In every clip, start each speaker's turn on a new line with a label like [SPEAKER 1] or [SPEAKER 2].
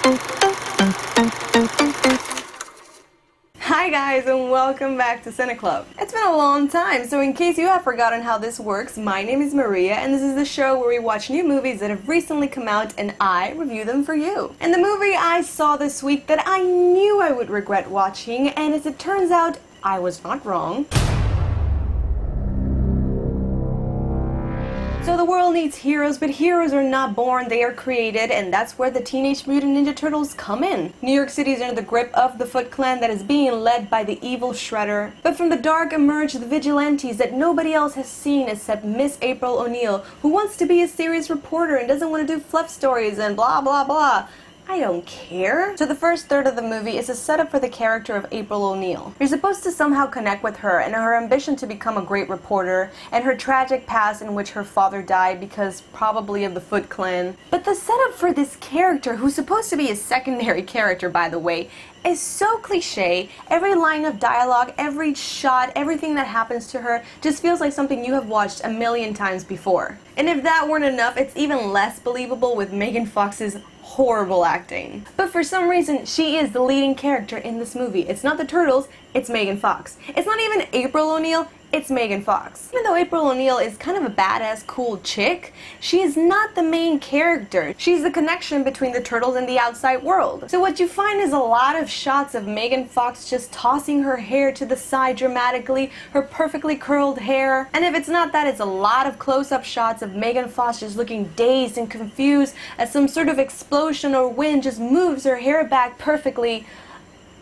[SPEAKER 1] Hi guys, and welcome back to Cine Club. It's been a long time, so in case you have forgotten how this works, my name is Maria, and this is the show where we watch new movies that have recently come out and I review them for you. And the movie I saw this week that I knew I would regret watching, and as it turns out, I was not wrong. So the world needs heroes, but heroes are not born, they are created, and that's where the Teenage Mutant Ninja Turtles come in. New York City is under the grip of the Foot Clan that is being led by the evil Shredder. But from the dark emerge the vigilantes that nobody else has seen except Miss April O'Neil, who wants to be a serious reporter and doesn't want to do fluff stories and blah blah blah. I don't care. So the first third of the movie is a setup for the character of April O'Neil. You're supposed to somehow connect with her and her ambition to become a great reporter and her tragic past in which her father died because probably of the Foot Clan. But the setup for this character, who's supposed to be a secondary character by the way, is so cliche. Every line of dialogue, every shot, everything that happens to her just feels like something you have watched a million times before. And if that weren't enough, it's even less believable with Megan Fox's horrible acting. But for some reason, she is the leading character in this movie. It's not the Turtles, it's Megan Fox. It's not even April O'Neil, it's Megan Fox. Even though April O'Neil is kind of a badass, cool chick, she is not the main character. She's the connection between the Turtles and the outside world. So what you find is a lot of shots of Megan Fox just tossing her hair to the side dramatically, her perfectly curled hair. And if it's not that, it's a lot of close-up shots of Megan Fox just looking dazed and confused as some sort of explosion or wind just moves her hair back perfectly.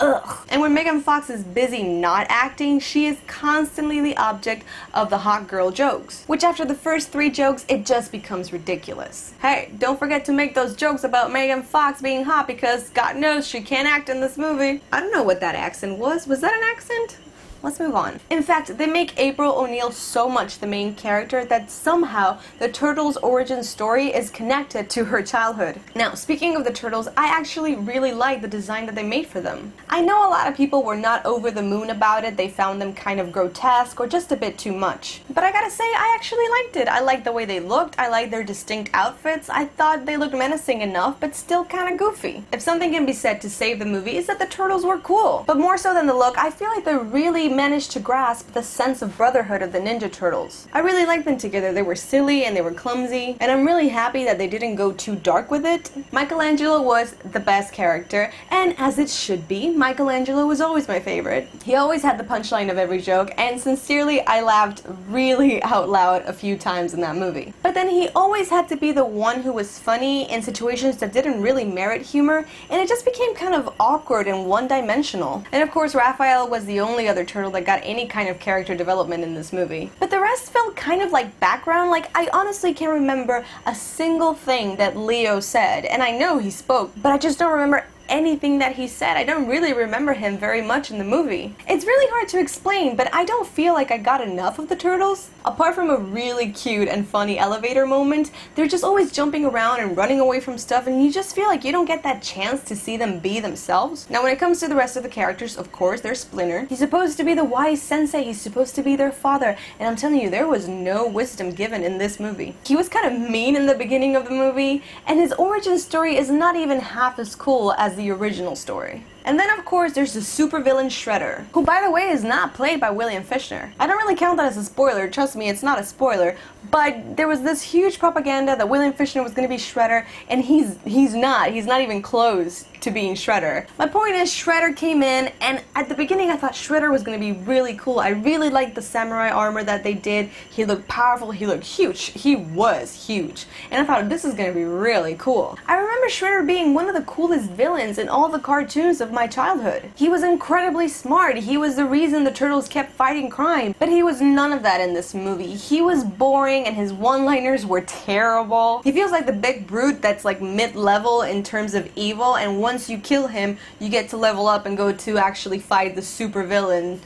[SPEAKER 1] Ugh. And when Megan Fox is busy not acting, she is constantly the object of the hot girl jokes. Which after the first 3 jokes, it just becomes ridiculous. Hey, don't forget to make those jokes about Megan Fox being hot because God knows she can't act in this movie. I don't know what that accent was. Was that an accent? Let's move on. In fact, they make April O'Neil so much the main character that somehow the Turtles' origin story is connected to her childhood. Now, speaking of the Turtles, I actually really like the design that they made for them. I know a lot of people were not over the moon about it, they found them kind of grotesque or just a bit too much. But I gotta say, I actually liked it. I liked the way they looked, I liked their distinct outfits, I thought they looked menacing enough, but still kinda goofy. If something can be said to save the movie, it's that the Turtles were cool. But more so than the look, I feel like they really managed to grasp the sense of brotherhood of the Ninja Turtles. I really liked them together. They were silly and they were clumsy, and I'm really happy that they didn't go too dark with it. Michelangelo was the best character, and as it should be, Michelangelo was always my favorite. He always had the punchline of every joke, and sincerely, I laughed really out loud a few times in that movie. But then he always had to be the one who was funny in situations that didn't really merit humor, and it just became kind of awkward and one-dimensional. And of course, Raphael was the only other turtle that got any kind of character development in this movie. But the rest felt kind of like background. Like, I honestly can't remember a single thing that Leo said, and I know he spoke, but I just don't remember anything that he said. I don't really remember him very much in the movie. It's really hard to explain, but I don't feel like I got enough of the Turtles. Apart from a really cute and funny elevator moment, they're just always jumping around and running away from stuff, and you just feel like you don't get that chance to see them be themselves. Now when it comes to the rest of the characters, of course, there's Splinter. He's supposed to be the wise sensei, he's supposed to be their father, and I'm telling you, there was no wisdom given in this movie. He was kind of mean in the beginning of the movie, and his origin story is not even half as cool as the original story. And then of course there's the supervillain Shredder, who by the way is not played by William Fichtner. I don't really count that as a spoiler, trust me, it's not a spoiler, but there was this huge propaganda that William Fichtner was going to be Shredder, and he's not even close to being Shredder. My point is, Shredder came in, and at the beginning I thought Shredder was going to be really cool. I really liked the samurai armor that they did. He looked powerful, he looked huge. He was huge. And I thought this is going to be really cool. I remember Shredder being one of the coolest villains in all the cartoons of my childhood. He was incredibly smart. He was the reason the Turtles kept fighting crime. But he was none of that in this movie. He was boring and his one-liners were terrible. He feels like the big brute that's like mid-level in terms of evil, and once you kill him, you get to level up and go to actually fight the super villain,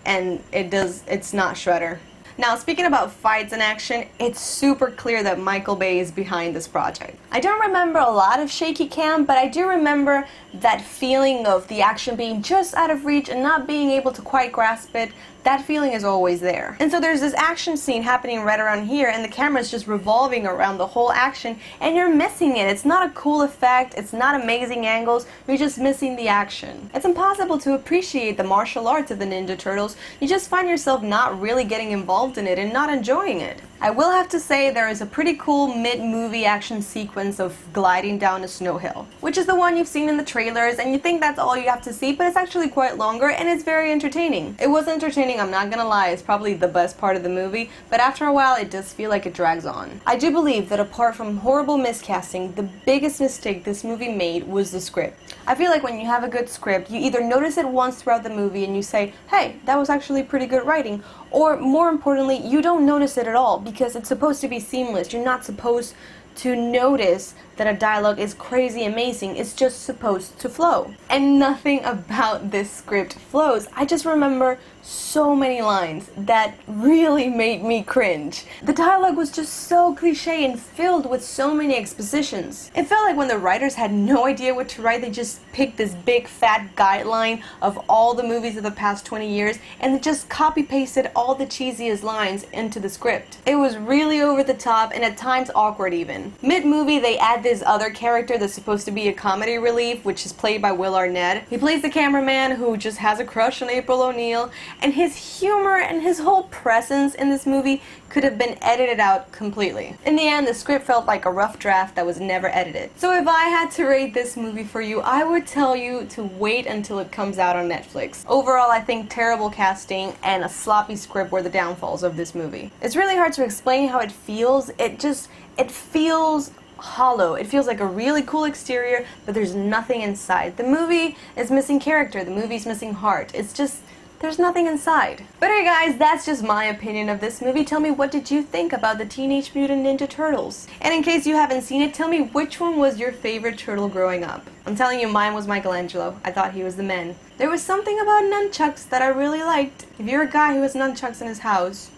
[SPEAKER 1] and it's not Shredder. Now, speaking about fights and action, it's super clear that Michael Bay is behind this project. I don't remember a lot of shaky cam, but I do remember that feeling of the action being just out of reach and not being able to quite grasp it. that feeling is always there. And so there's this action scene happening right around here, and the camera's just revolving around the whole action, and you're missing it. It's not a cool effect, it's not amazing angles, you're just missing the action. It's impossible to appreciate the martial arts of the Ninja Turtles. You just find yourself not really getting involved in it and not enjoying it. I will have to say there is a pretty cool mid-movie action sequence of gliding down a snow hill, which is the one you've seen in the trailers, and you think that's all you have to see, but it's actually quite longer and it's very entertaining. It was entertaining, I'm not gonna lie, it's probably the best part of the movie, but after a while it does feel like it drags on. I do believe that apart from horrible miscasting, the biggest mistake this movie made was the script. I feel like when you have a good script, you either notice it once throughout the movie and you say, hey, that was actually pretty good writing, or more importantly, you don't notice it at all because it's supposed to be seamless. You're not supposed to notice that a dialogue is crazy amazing. It's just supposed to flow. And nothing about this script flows. I just remember so many lines that really made me cringe. The dialogue was just so cliche and filled with so many expositions. It felt like when the writers had no idea what to write, they just picked this big fat guideline of all the movies of the past 20 years and just copy-pasted all the cheesiest lines into the script. It was really over the top and at times awkward even. Mid-movie they add this other character that's supposed to be a comedy relief, which is played by Will Arnett. He plays the cameraman who just has a crush on April O'Neil, and his humor and his whole presence in this movie could have been edited out completely. In the end, the script felt like a rough draft that was never edited. So if I had to rate this movie for you, I would tell you to wait until it comes out on Netflix. Overall, I think terrible casting and a sloppy script were the downfalls of this movie. It's really hard to explain how it feels. It feels hollow. It feels like a really cool exterior, but there's nothing inside. The movie is missing character. The movie's missing heart. It's just, there's nothing inside. But hey guys, that's just my opinion of this movie. Tell me, what did you think about the Teenage Mutant Ninja Turtles? And in case you haven't seen it, tell me which one was your favorite turtle growing up. I'm telling you, mine was Michelangelo. I thought he was the man. There was something about nunchucks that I really liked. If you're a guy who has nunchucks in his house,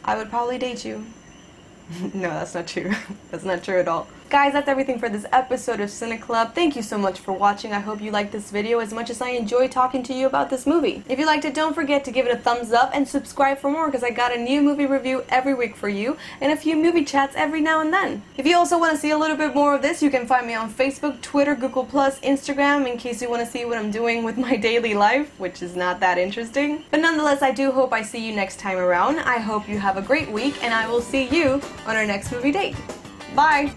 [SPEAKER 1] I would probably date you. No, that's not true. That's not true at all. Guys, that's everything for this episode of Cine Club. Thank you so much for watching. I hope you liked this video as much as I enjoyed talking to you about this movie. If you liked it, don't forget to give it a thumbs up and subscribe for more, because I got a new movie review every week for you and a few movie chats every now and then. If you also want to see a little bit more of this, you can find me on Facebook, Twitter, Google+, Instagram, in case you want to see what I'm doing with my daily life, which is not that interesting. But nonetheless, I do hope I see you next time around. I hope you have a great week, and I will see you on our next movie date. Bye!